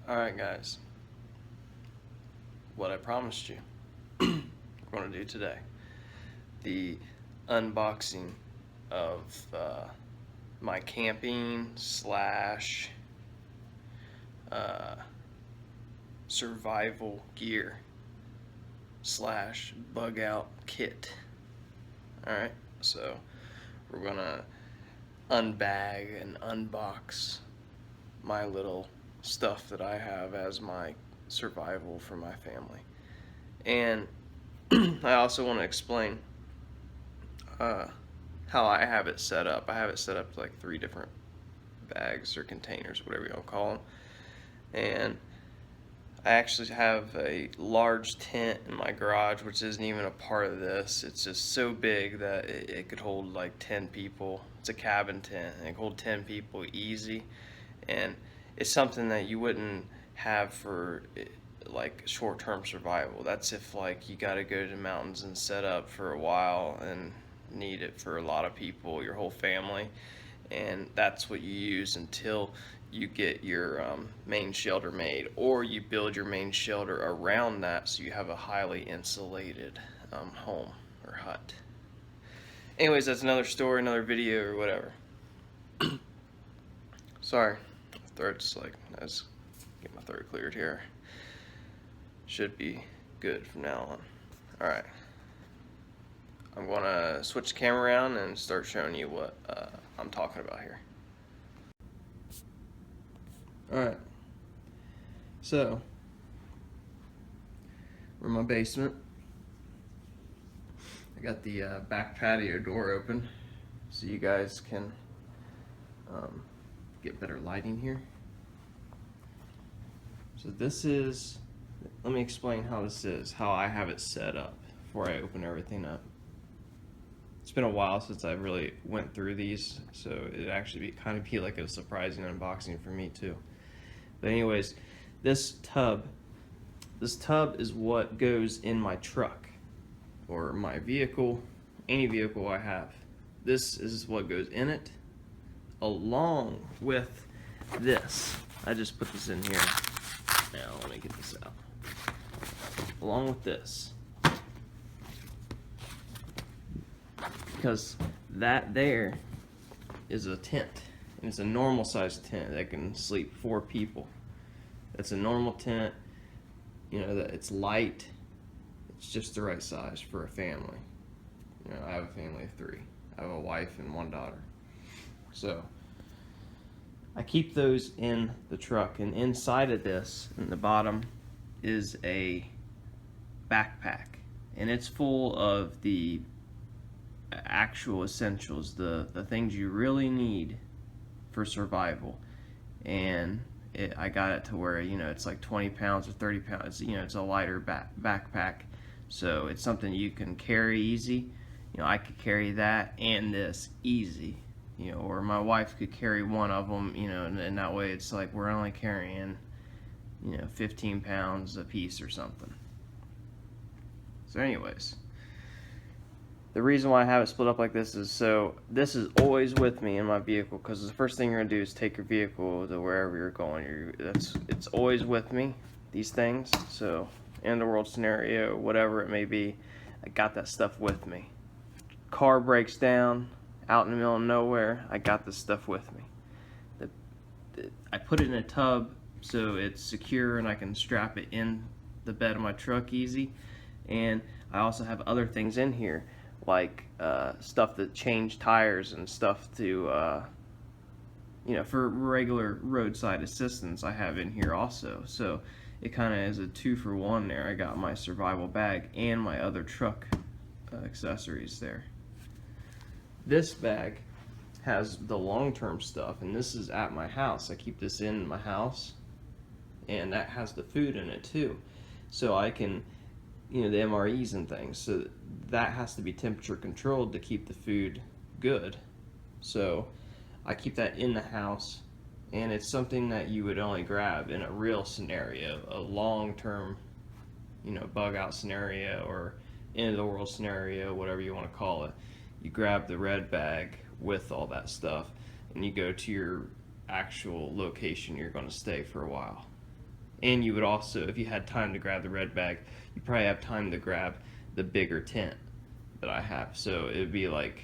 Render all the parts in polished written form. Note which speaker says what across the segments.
Speaker 1: Alright guys, what I promised you we're going to do today. The unboxing of my camping slash survival gear slash bug out kit. Alright, so we're going to unbag and unbox my little stuff that I have as my survival for my family. And I also want to explain how I have it set up. I have it set up to like 3 different bags or containers, whatever you want to call them. And I actually have a large tent in my garage, which isn't even a part of this. It's just so big that it could hold like 10 people. It's a cabin tent, and it could hold 10 people easy. And it's something that you wouldn't have for like short-term survival. That's if like you got to go to the mountains and set up for a while and need it for a lot of people, your whole family, and that's what you use until you get your main shelter made, or you build your main shelter around that so you have a highly insulated home or hut. Anyways, that's another story, another video, or whatever. Sorry, my throat's like, let's get my throat cleared here. Should be good from now on. Alright, I'm gonna switch the camera around and start showing you what I'm talking about here. Alright, so we're in my basement. I got the back patio door open so you guys can get better lighting here. So this is, let me explain how this is, how I have it set up before I open everything up. It's been a while since I really went through these, so it'd actually kind of be like a surprising unboxing for me too. But anyways, this tub is what goes in my truck or my vehicle, any vehicle I have. This is what goes in it, along with this. I just put this in here. Now let me get this out. Along with this, because that there is a tent, and it's a normal sized tent that can sleep 4 people. That's a normal tent, you know, that it's light, it's just the right size for a family. You know, I have a family of 3. I have a wife and 1 daughter. So I keep those in the truck, and inside of this, in the bottom, is a backpack, and it's full of the actual essentials, the things you really need for survival. And I got it to where, you know, it's like 20 pounds or 30 pounds, you know, it's a lighter backpack, so it's something you can carry easy. You know, I could carry that and this easy, you know, or my wife could carry one of them, you know, and that way it's like we're only carrying, you know, 15 pounds a piece or something. So anyways, the reason why I have it split up like this is so this is always with me in my vehicle, because the first thing you're gonna do is take your vehicle to wherever you're going. It's always with me, these things. So end of the world scenario, whatever it may be, I got that stuff with me. Car breaks down out in the middle of nowhere, I got this stuff with me. I put it in a tub so it's secure and I can strap it in the bed of my truck easy. And I also have other things in here, like stuff that change tires and stuff to, you know, for regular roadside assistance I have in here also. So it kind of is a 2-for-1 there. I got my survival bag and my other truck accessories there. This bag has the long-term stuff, and this is at my house. I keep this in my house, and that has the food in it too. So I can, you know, the MREs and things, so that has to be temperature controlled to keep the food good. So I keep that in the house, and it's something that you would only grab in a real scenario, a long-term, you know, bug out scenario or end of the world scenario, whatever you want to call it. You grab the red bag with all that stuff, and you go to your actual location you're going to stay for a while. And you would also, if you had time to grab the red bag, you probably have time to grab the bigger tent that I have. So it would be like,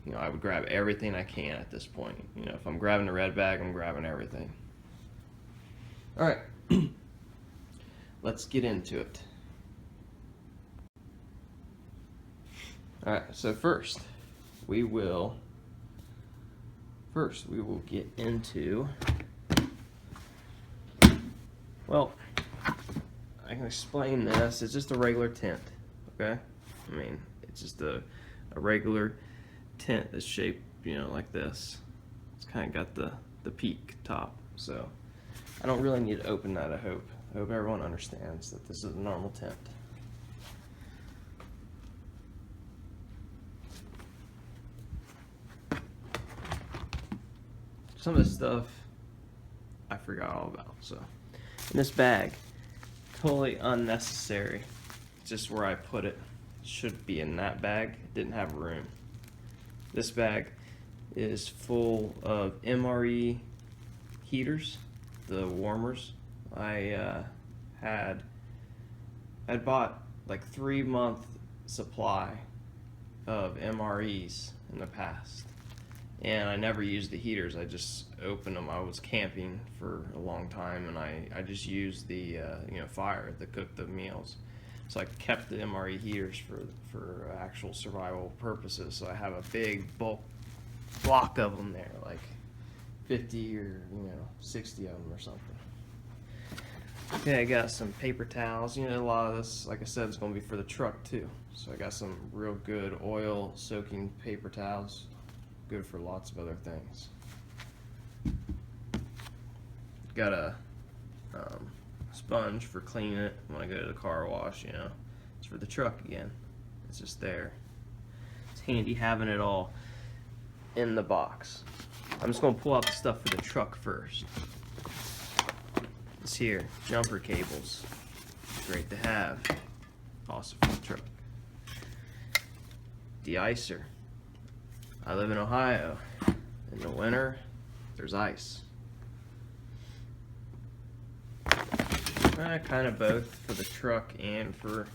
Speaker 1: you know, I would grab everything I can at this point. You know, if I'm grabbing the red bag, I'm grabbing everything. All right, let's get into it. All right, so first we will get into, well, I can explain this. It's just a regular tent, okay? I mean, it's just a regular tent that's shaped, you know, like this. It's kind of got the peak top, so I don't really need to open that. I hope everyone understands that this is a normal tent. Some of this stuff I forgot all about. So, in this bag, totally unnecessary. Just where I put it. Should be in that bag. It didn't have room. This bag is full of MRE heaters, the warmers. I bought like 3-month supply of MREs in the past, and I never used the heaters. I just opened them. I was camping for a long time, and I just used the fire to cook the meals. So I kept the MRE heaters for actual survival purposes. So I have a big bulk block of them there, like 50 or 60 of them or something. Okay, I got some paper towels. You know, a lot of this, like I said, is going to be for the truck too. So I got some real good oil soaking paper towels. Good for lots of other things. Got a sponge for cleaning it when I go to the car wash, you know. It's for the truck again. It's just there. It's handy having it all in the box. I'm just going to pull out the stuff for the truck first. This here, jumper cables. Great to have. Also for the truck. De-icer. I live in Ohio. In the winter, there's ice. Kind of both for the truck and for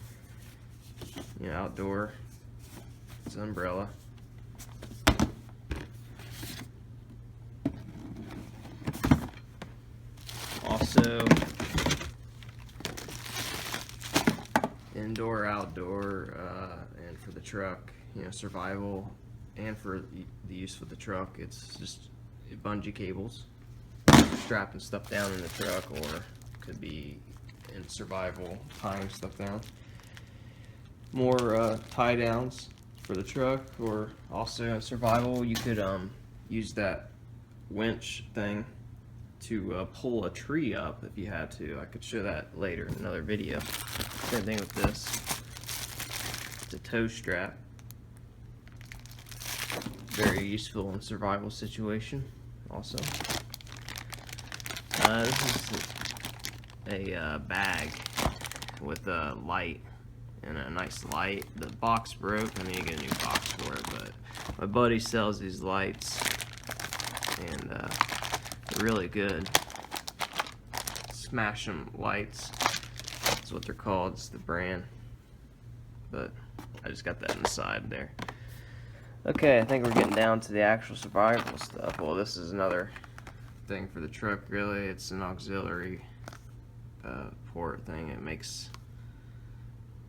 Speaker 1: outdoor. It's an umbrella. Also, indoor, outdoor, and for the truck, survival, and for the use for the truck, it's just bungee cables, strapping stuff down in the truck, or could be in survival, tying stuff down. More tie downs for the truck, or also in survival, you could use that winch thing to pull a tree up if you had to. I could show that later in another video. Same thing with this. It's a tow strap. Very useful in survival situation also. This is a bag with a light, and a nice light. The box broke. I need to get a new box for it, but my buddy sells these lights, and they're really good. Smash 'em lights. That's what they're called. It's the brand. But I just got that in the side there. Okay, I think we're getting down to the actual survival stuff. Well, this is another thing for the truck, really. It's an auxiliary port thing. It makes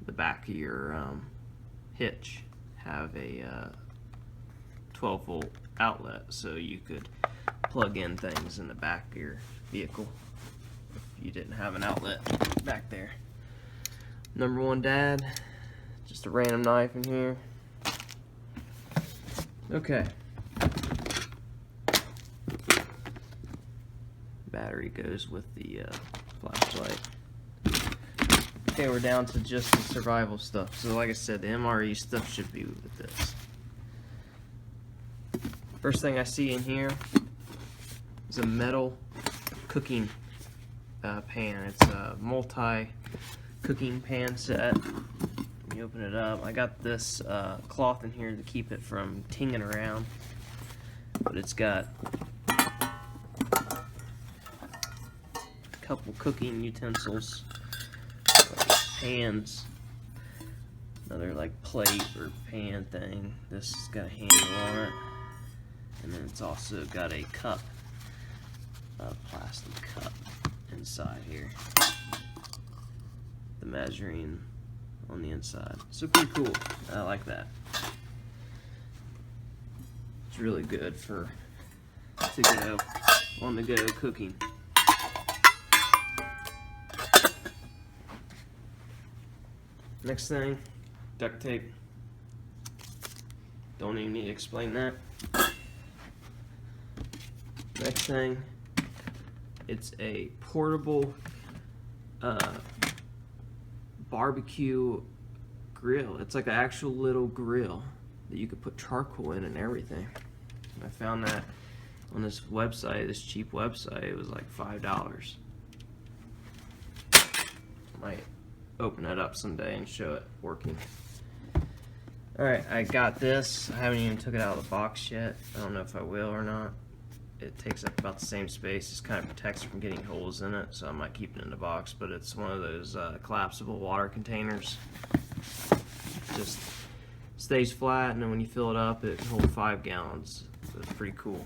Speaker 1: the back of your hitch have a 12-volt outlet, so you could plug in things in the back of your vehicle if you didn't have an outlet back there. Number one dad, just a random knife in here. Okay. Battery goes with the flashlight. Okay, we're down to just the survival stuff. So like I said, the MRE stuff should be with this. First thing I see in here is a metal cooking pan. It's a multi-cooking pan set. You open it up. I got this cloth in here to keep it from tinging around, but it's got couple cooking utensils, like pans, another like plate or pan thing. This has got a handle on it, and then it's also got a cup, a plastic cup inside here. The measuring on the inside, so pretty cool. I like that. It's really good for to go on the go cooking. Next thing, duct tape. Don't even need to explain that. Next thing, it's a portable barbecue grill. It's like an actual little grill that you could put charcoal in and everything. I found that on this website, this cheap website. It was like $5. I might open it up someday and show it working. Alright, I got this. I haven't even took it out of the box yet. I don't know if I will or not. It takes up about the same space. Just kind of protects it from getting holes in it, so I might keep it in the box. But it's one of those collapsible water containers. Just stays flat, and then when you fill it up, it can hold 5 gallons. So it's pretty cool.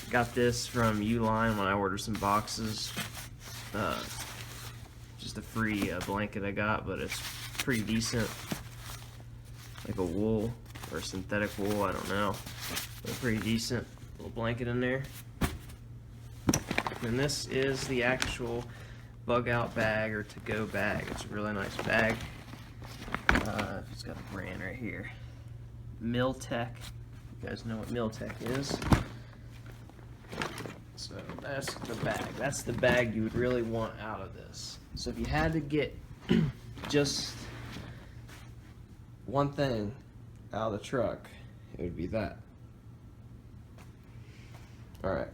Speaker 1: Got this from Uline when I ordered some boxes. Just a free blanket I got, but it's pretty decent. Like a wool or synthetic wool, I don't know. But pretty decent little blanket in there. And this is the actual bug out bag or to go bag. It's a really nice bag. It's got a brand right here. Miltech. You guys know what Miltech is. So that's the bag. That's the bag you would really want out of this. So if you had to get just one thing out of the truck, it would be that. Alright,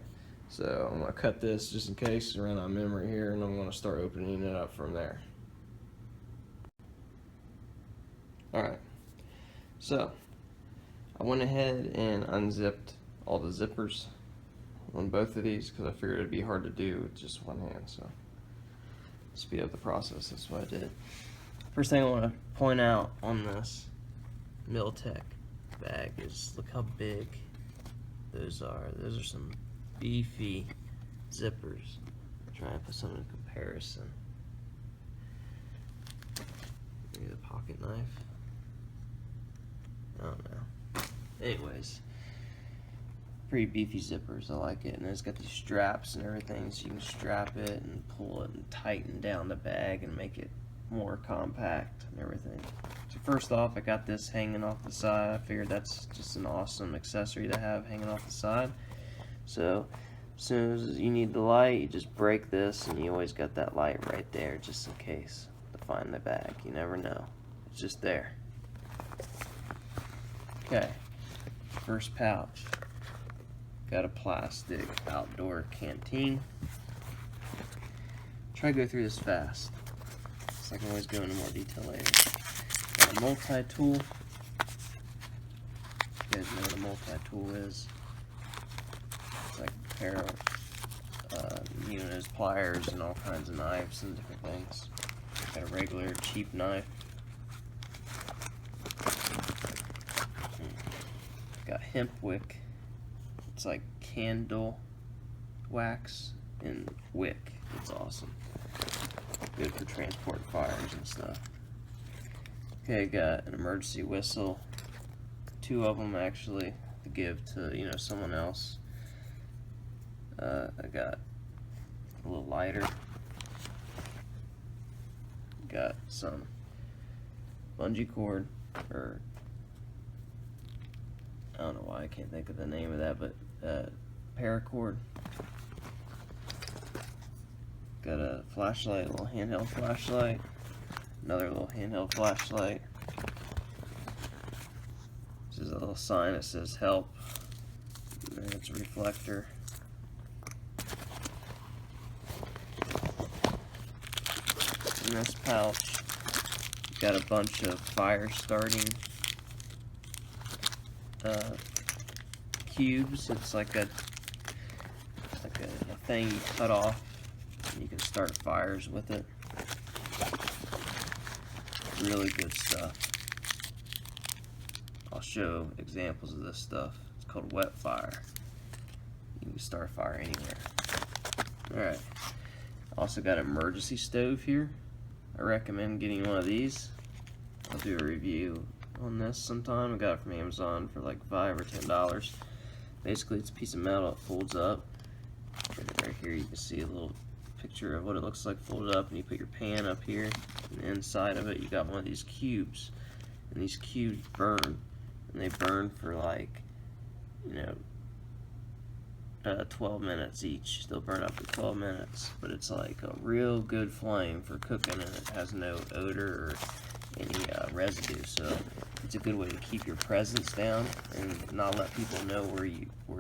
Speaker 1: so I'm going to cut this just in case, run out of memory here, and I'm going to start opening it up from there. Alright, so I went ahead and unzipped all the zippers on both of these because I figured it'd be hard to do with just one hand, so speed up the process, that's what I did. First thing I want to point out on this Miltech bag is look how big those are. Those are some beefy zippers. Try and put some in comparison. Maybe the pocket knife. I don't know. Anyways, pretty beefy zippers. I like it, and it's got these straps and everything, so you can strap it and pull it and tighten down the bag and make it more compact and everything. So first off, I got this hanging off the side. I figured that's just an awesome accessory to have hanging off the side. So as soon as you need the light, you just break this, and you always got that light right there just in case to find the bag. You never know. It's just there. Okay, first pouch. Got a plastic outdoor canteen. Try to go through this fast, so I can always go into more detail later. Got a multi-tool. You guys know what a multi-tool is. It's like a pair of, you know, there's pliers and all kinds of knives and different things. Got a regular cheap knife. Got hemp wick. It's like candle wax and wick. It's awesome. Good for transport fires and stuff. Okay, got an emergency whistle. 2 of them actually to give to, you know, someone else. I got a little lighter. Got some bungee cord, or I don't know why I can't think of the name of that, but paracord. Got a flashlight, a little handheld flashlight. Another little handheld flashlight. This is a little sign that says help. And it's a reflector. In this pouch, got a bunch of fire starting cubes. It's like a thing you cut off, and you can start fires with it. Really good stuff. I'll show examples of this stuff. It's called wet fire. You can start a fire anywhere. Alright. Also got an emergency stove here. I recommend getting one of these. I'll do a review on this sometime. I got it from Amazon for like $5 or $10. Basically, it's a piece of metal. It folds up. And right here, you can see a little picture of what it looks like folded up. And you put your pan up here, and inside of it, you got one of these cubes. And these cubes burn, and they burn for like, 12 minutes each. They'll burn up to 12 minutes, but it's like a real good flame for cooking, and it has no odor or any residue. So it's a good way to keep your presence down and not let people know where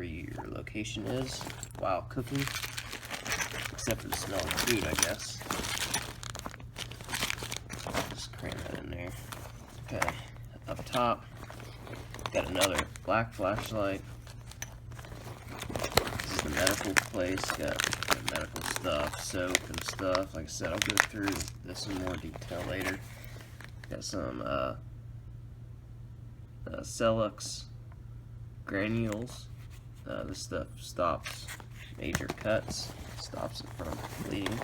Speaker 1: your location is while cooking, except for the smell of food, I guess. Just cram that in there. Okay, up top, got another black flashlight. This is the medical place. Got medical stuff, soap and stuff. Like I said, I'll go through this in more detail later. Got some Celux granules. This stuff stops major cuts, stops it from bleeding.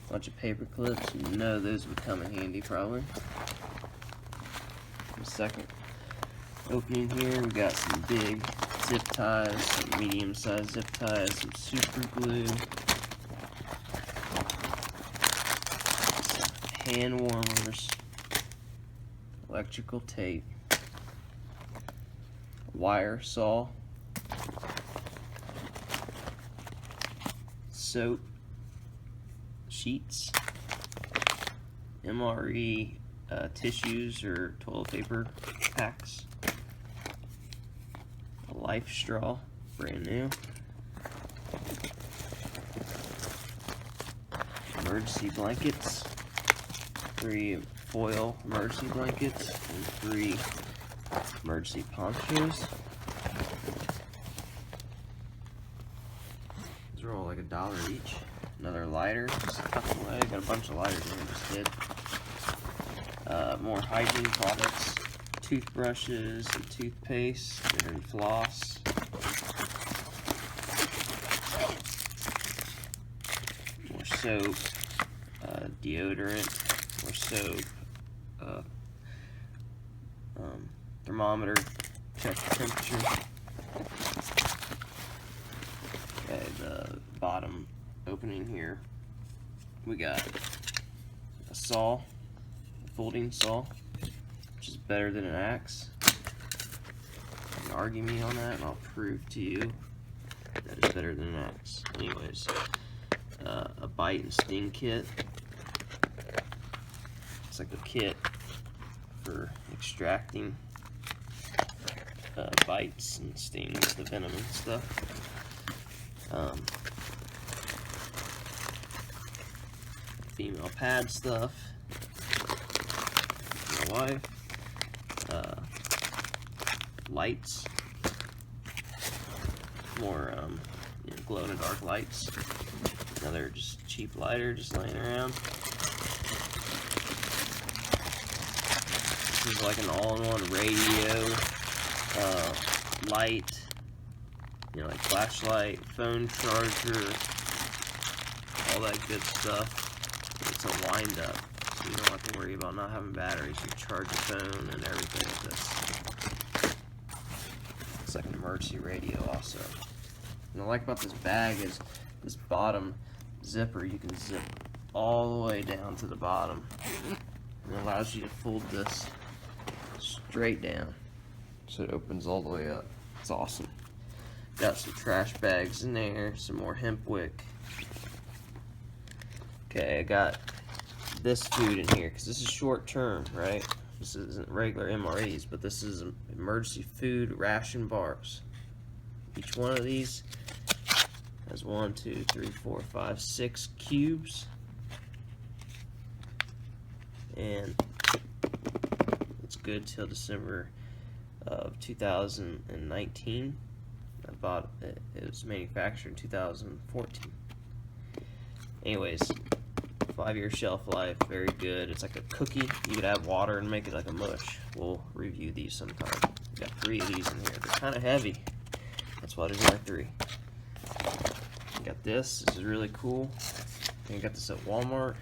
Speaker 1: Bunch of paper clips. You know those would come in handy probably. The second opening here, we got some big zip ties, some medium-sized zip ties, some super glue, some hand warmers, electrical tape, wire saw, soap, sheets, MRE tissues or toilet paper packs, a life straw, brand new, emergency blankets, 3 foil emergency blankets, and 3 emergency ponchos. These are all like $1 each. Another lighter, just tucked away. Got a bunch of lighters in here, just did. More hygiene products, toothbrushes and toothpaste and floss. More soap, deodorant, more soap, thermometer, check the temperature. Okay, the bottom opening here, we got a saw, a folding saw, which is better than an axe. You can argue me on that, and I'll prove to you that it's better than an axe. Anyways, a bite and sting kit. It's like a kit for extracting bites and stings, the venom and stuff. Female pad stuff. My wife. Lights. More glow-in-the-dark lights. Another just cheap lighter just laying around. This is like an all-in-one radio, light, like flashlight, phone charger, all that good stuff. It's a wind-up, so you don't have to worry about not having batteries. You charge your phone and everything with this. It's like an emergency radio also. And what I like about this bag is this bottom zipper. You can zip all the way down to the bottom. And it allows you to fold this straight down, so it opens all the way up. It's awesome. Got some trash bags in there, some more hemp wick. Okay, I got this food in here because this is short term, right? This isn't regular MREs, but this is emergency food ration bars. Each one of these has 1, 2, 3, 4, 5, 6 cubes, and it's good till December of 2019. I bought it. It was manufactured in 2014. Anyways, 5-year shelf life, very good. It's like a cookie. You could add water and make it like a mush. We'll review these sometime. Got 3 of these in here. They're kind of heavy. That's why there's only 3. Got this. This is really cool. I got this at Walmart.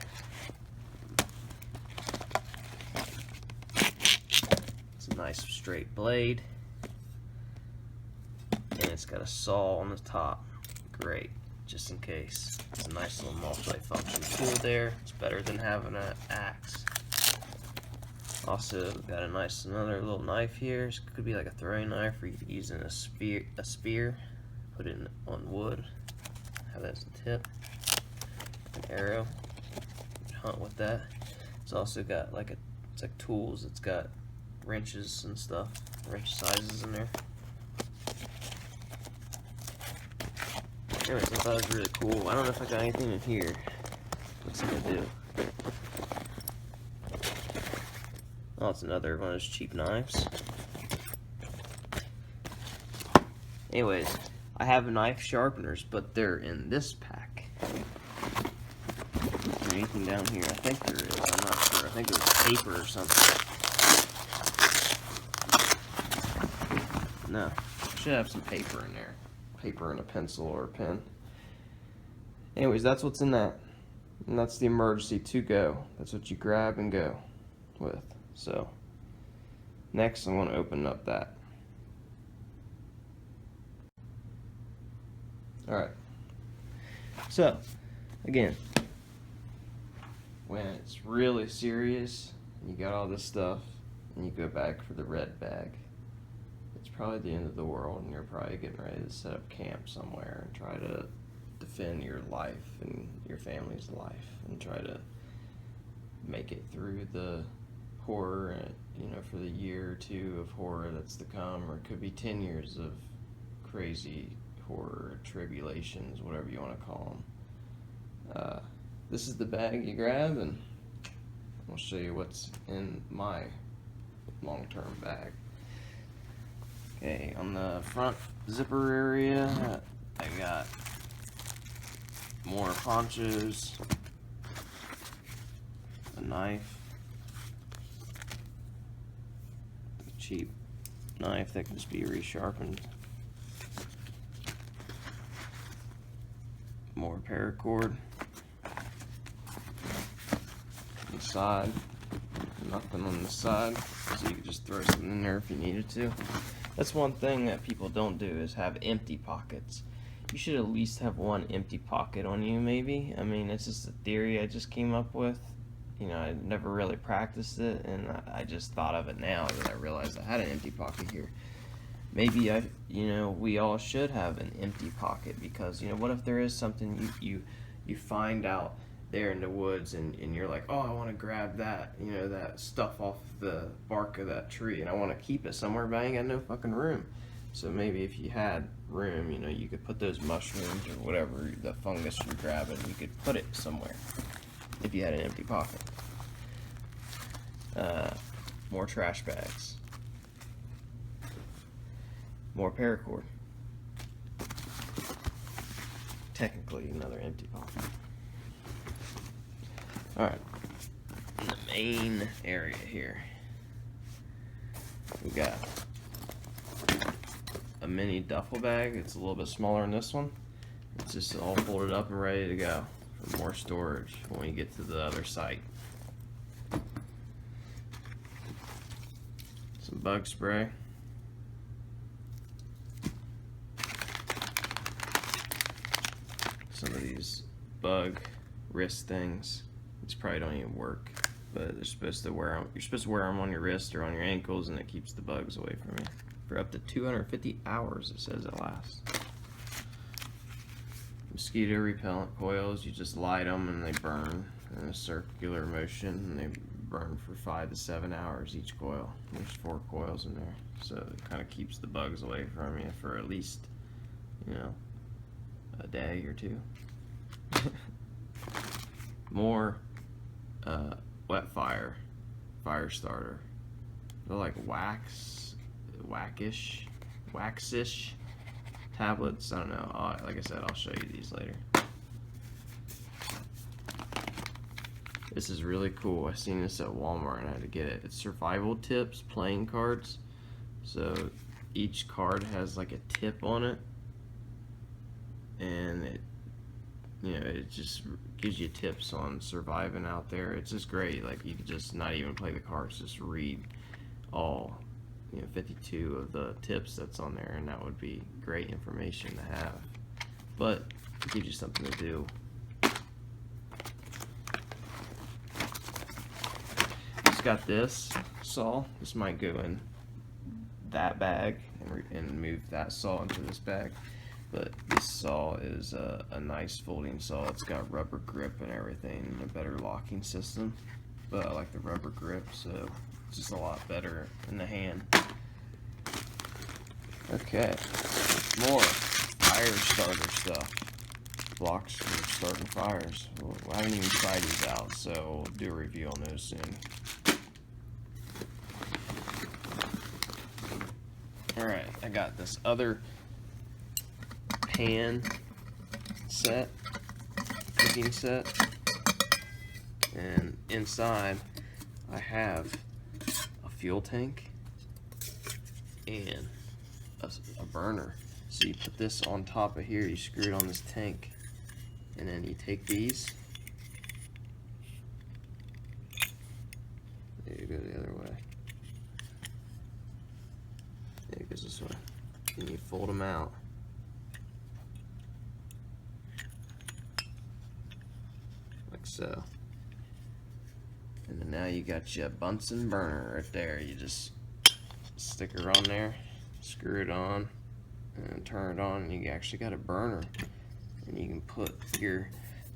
Speaker 1: It's a nice straight blade. And it's got a saw on the top. Great, just in case. It's a nice little multi-function tool there. It's better than having an axe. Also got another little knife here. This could be like a throwing knife, or you could use it in a spear. Put it on wood. Have that as a tip. An arrow. Hunt with that. It's also got it's like tools. It's got wrenches and stuff. Wrench sizes in there. Anyways, I thought it was really cool. I don't know if I got anything in here. What's it gonna do? Oh, it's another one of those cheap knives. Anyways, I have knife sharpeners, but they're in this pack. Is there anything down here? I think there is. I'm not sure. I think it was paper or something. No. Should have some paper in there. Paper and a pencil or a pen. Anyways, that's what's in that. And that's the emergency to go. That's what you grab and go with. So, next I'm going to open up that. Alright. So, again, when it's really serious, you got all this stuff, and you go back for the red bag, it's probably the end of the world, and you're probably getting ready to set up camp somewhere and try to defend your life and your family's life and try to make it through the horror, you know, for the year or 2 of horror that's to come, or it could be 10 years of crazy horror, tribulations, whatever you want to call them. This is the bag you grab, and I'll show you what's in my long-term bag. Okay, on the front zipper area, I got more ponchos, a knife, a cheap knife that can just be resharpened, more paracord, on the side, nothing on the side, so you can just throw something in there if you needed to. That's one thing that people don't do, is have empty pockets. You should at least have one empty pocket on you, maybe. I mean, it's just a theory I just came up with. You know, I never really practiced it, and I just thought of it now that I realized I had an empty pocket here. Maybe we all should have an empty pocket, because, you know, what if there is something you find out there in the woods, and you're like, oh, I want to grab that, you know, that stuff off the bark of that tree, and I want to keep it somewhere, but I ain't got no fucking room. So maybe if you had room, you know, you could put those mushrooms or whatever, the fungus you're grabbing, you could put it somewhere if you had an empty pocket. More trash bags. More paracord. Technically another empty pocket. Alright, in the main area here, we got a mini duffel bag. It's a little bit smaller than this one. It's just all folded up and ready to go for more storage when we get to the other site. Some bug spray. Some of these bug wrist things. These probably don't even work, but they're supposed to wear them. You're supposed to wear them on your wrist or on your ankles, and it keeps the bugs away from you for up to 250 hours. It says it lasts. Mosquito repellent coils. You just light them and they burn in a circular motion, and they burn for 5 to 7 hours each coil. There's 4 coils in there, so it kind of keeps the bugs away from you for at least, you know, a day or 2. More wet fire starter. They're like waxish. tablets. I don't know. Like I said, I'll show you these later. This is really cool. I seen this at Walmart and I had to get it. It's survival tips playing cards. So each card has like a tip on it, and it just gives you tips on surviving out there. It's just great. Like, you could just not even play the cards, just read all 52 of the tips that's on there, and that would be great information to have. But it gives you something to do. Just got this saw. This might go in that bag and move that saw into this bag. But this saw is a nice folding saw. It's got rubber grip and everything, and a better locking system. But I like the rubber grip, so it's just a lot better in the hand. Okay, more fire starter stuff. Blocks for starting fires. Well, I haven't even tried these out, so we'll do a review on those soon. Alright, I got this other pan set, cooking set, and inside I have a fuel tank and a burner. So you put this on top of here, you screw it on this tank, and then you take these, there you go the other way, there it goes this way, and you fold them out. Like so. And then now you got your Bunsen burner right there. You just stick her on there, screw it on, and turn it on, and you actually got a burner. And you can put your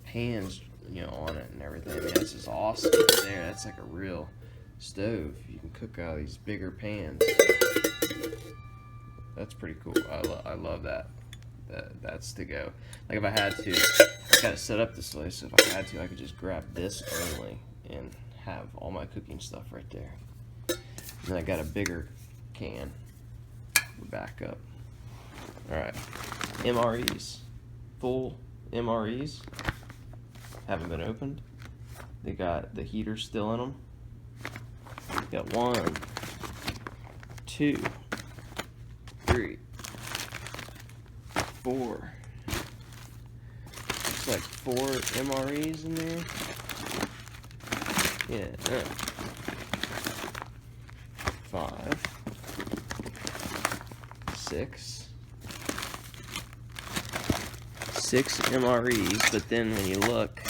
Speaker 1: pans, on it and everything. Man, this is awesome right there. That's like a real stove. You can cook out of these bigger pans. That's pretty cool. I love that. That's to go. Like, if I had to, I got it set up this way, so if I had to, I could just grab this only and have all my cooking stuff right there. And then I got a bigger can for backup. Alright, MREs. Full MREs. Haven't been opened. They got the heater still in them. Got 1, 2, 3, 4. Looks like 4 MREs in there. Yeah. 5, 6 MREs, but then when you look,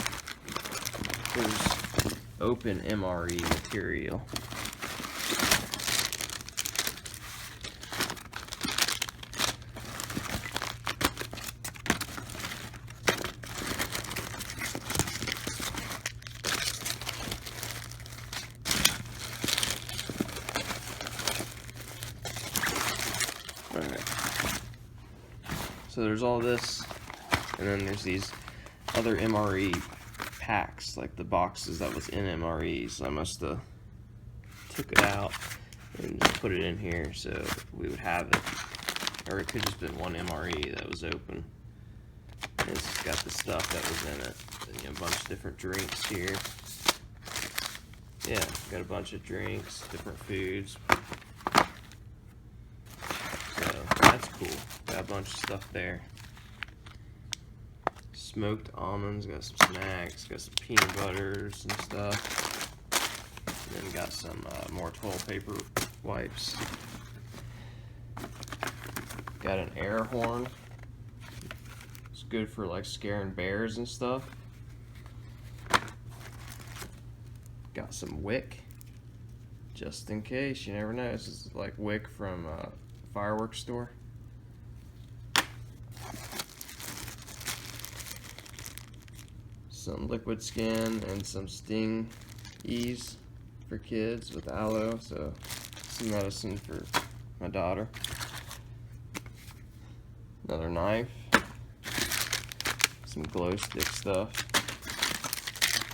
Speaker 1: there's open MRE material. So there's all this, and then there's these other MRE packs, like the boxes that was in MREs. I must have took it out and just put it in here so we would have it. Or it could just been one MRE that was open. And it's got the stuff that was in it. And, a bunch of different drinks here. Yeah, got a bunch of drinks, different foods. So that's cool. Got a bunch of stuff there. Smoked almonds, got some snacks, got some peanut butters and stuff. And then got some more toilet paper wipes. Got an air horn. It's good for like scaring bears and stuff. Got some wick, just in case, you never know. This is like wick from a fireworks store. Some liquid skin and some sting ease for kids with aloe, so some medicine for my daughter. Another knife, some glow stick stuff,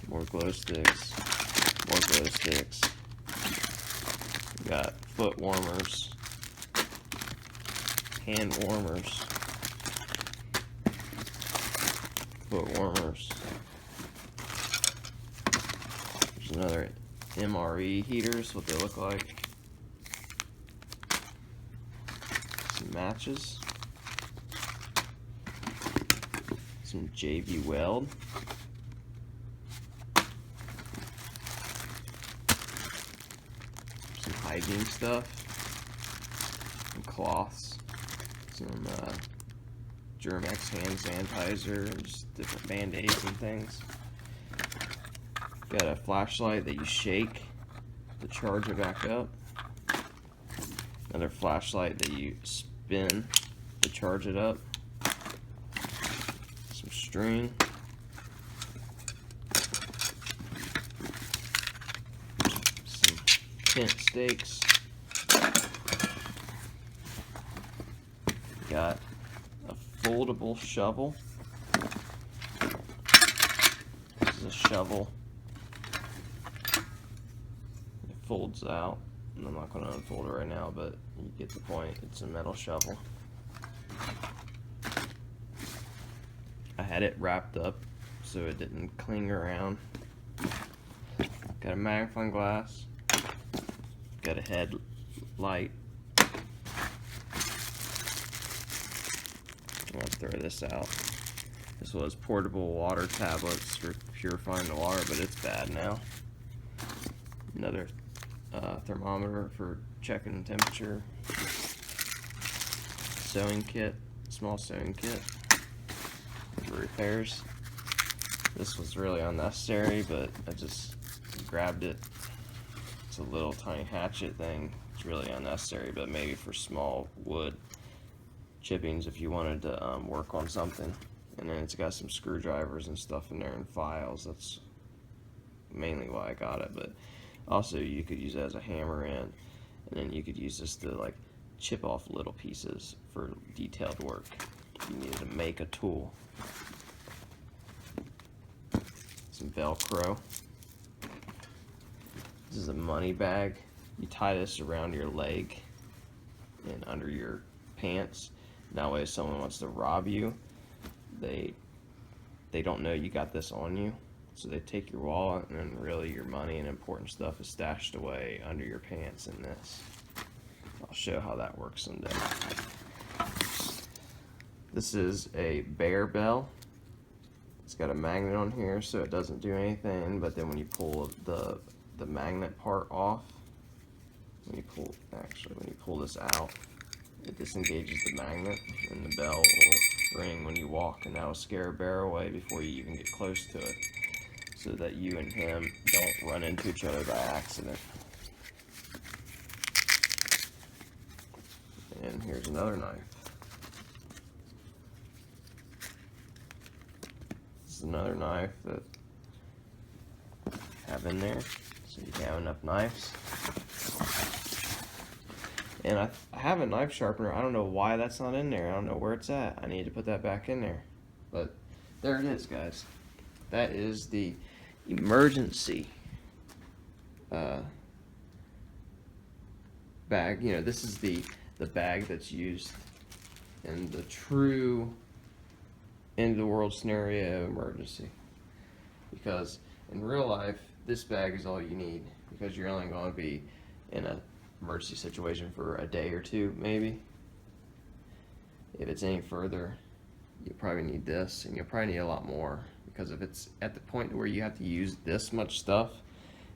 Speaker 1: more glow sticks, more glow sticks. Got foot warmers, hand warmers, foot warmers. There's another MRE heaters, what they look like. Some matches. Some JV weld. Some hygiene stuff. Some cloths. Some Germ-X hand sanitizer and just different band-aids and things. Got a flashlight that you shake to charge it back up. Another flashlight that you spin to charge it up. Some string. Some tent stakes. Got a foldable shovel. This is a shovel. It folds out. And I'm not going to unfold it right now, but you get the point. It's a metal shovel. I had it wrapped up so it didn't cling around. Got a magnifying glass. Got a headlight. I'm going to throw this out. This was portable water tablets for purifying the water, but it's bad now. Another thermometer for checking temperature. Sewing kit, small sewing kit for repairs. This was really unnecessary, but I just grabbed it. It's a little tiny hatchet thing. It's really unnecessary, but maybe for small wood chippings if you wanted to work on something. And then it's got some screwdrivers and stuff in there and files. That's mainly why I got it, but also you could use it as a hammer end, and then you could use this to like chip off little pieces for detailed work. You needed to make a tool. Some Velcro. This is a money bag. You tie this around your leg and under your pants. That way if someone wants to rob you, they don't know you got this on you. So they take your wallet, and then really your money and important stuff is stashed away under your pants in this. I'll show how that works someday. This is a bear bell. It's got a magnet on here so it doesn't do anything, but then when you pull the magnet part off, when you pull this out, it disengages the magnet, and the bell will ring when you walk, and that'll scare a bear away before you even get close to it, so that you and him don't run into each other by accident. And here's another knife. This is another knife that I have in there, so you can have enough knives. And I have a knife sharpener. I don't know why that's not in there. I don't know where it's at. I need to put that back in there. But there it is, guys. That is the emergency bag. You know, this is the bag that's used in the true end of the world scenario emergency. Because in real life, this bag is all you need, because you're only going to be in a emergency situation for a day or two, maybe. If it's any further, you'll probably need this, and you'll probably need a lot more, because if it's at the point where you have to use this much stuff,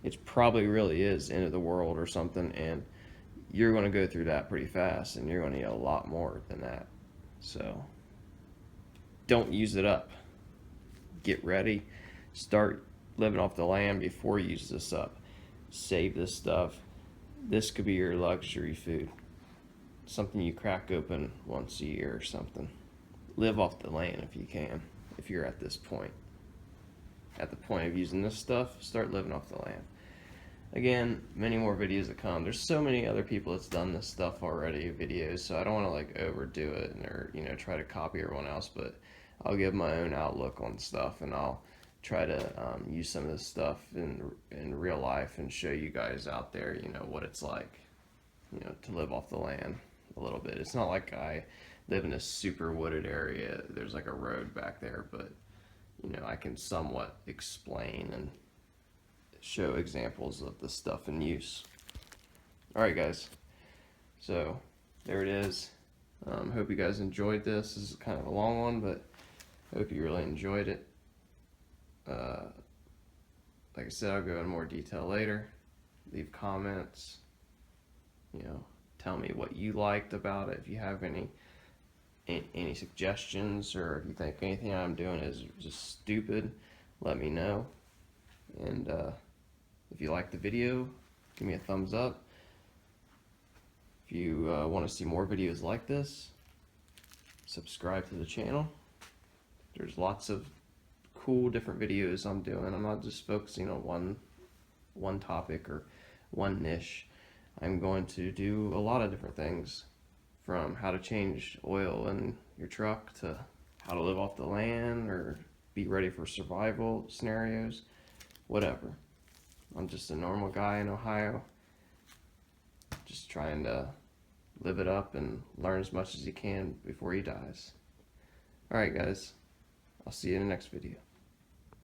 Speaker 1: it probably really is end of the world or something, and you're going to go through that pretty fast, and you're going to need a lot more than that. So don't use it up. Get ready. Start living off the land before you use this up. Save this stuff. This could be your luxury food. Something you crack open once a year or something. Live off the land if you can, if you're at this point. At the point of using this stuff, start living off the land. Again, many more videos to come. There's so many other people that's done this stuff already, videos, so I don't want to like overdo it or try to copy everyone else, but I'll give my own outlook on stuff, and I'll try to use some of this stuff in real life and show you guys out there, what it's like, to live off the land a little bit. It's not like I live in a super wooded area. There's like a road back there, but I can somewhat explain and show examples of the stuff in use. Alright guys, so there it is. Hope you guys enjoyed this. This is kind of a long one, but I hope you really enjoyed it. Like I said, I'll go in more detail later. Leave comments, tell me what you liked about it. If you have any suggestions, or if you think anything I'm doing is just stupid, let me know. And if you like the video, give me a thumbs up. If you want to see more videos like this, subscribe to the channel. There's lots of cool different videos I'm doing. I'm not just focusing on one topic or one niche. I'm going to do a lot of different things, from how to change oil in your truck to how to live off the land or be ready for survival scenarios, whatever. I'm just a normal guy in Ohio, just trying to live it up and learn as much as he can before he dies. Alright guys, I'll see you in the next video.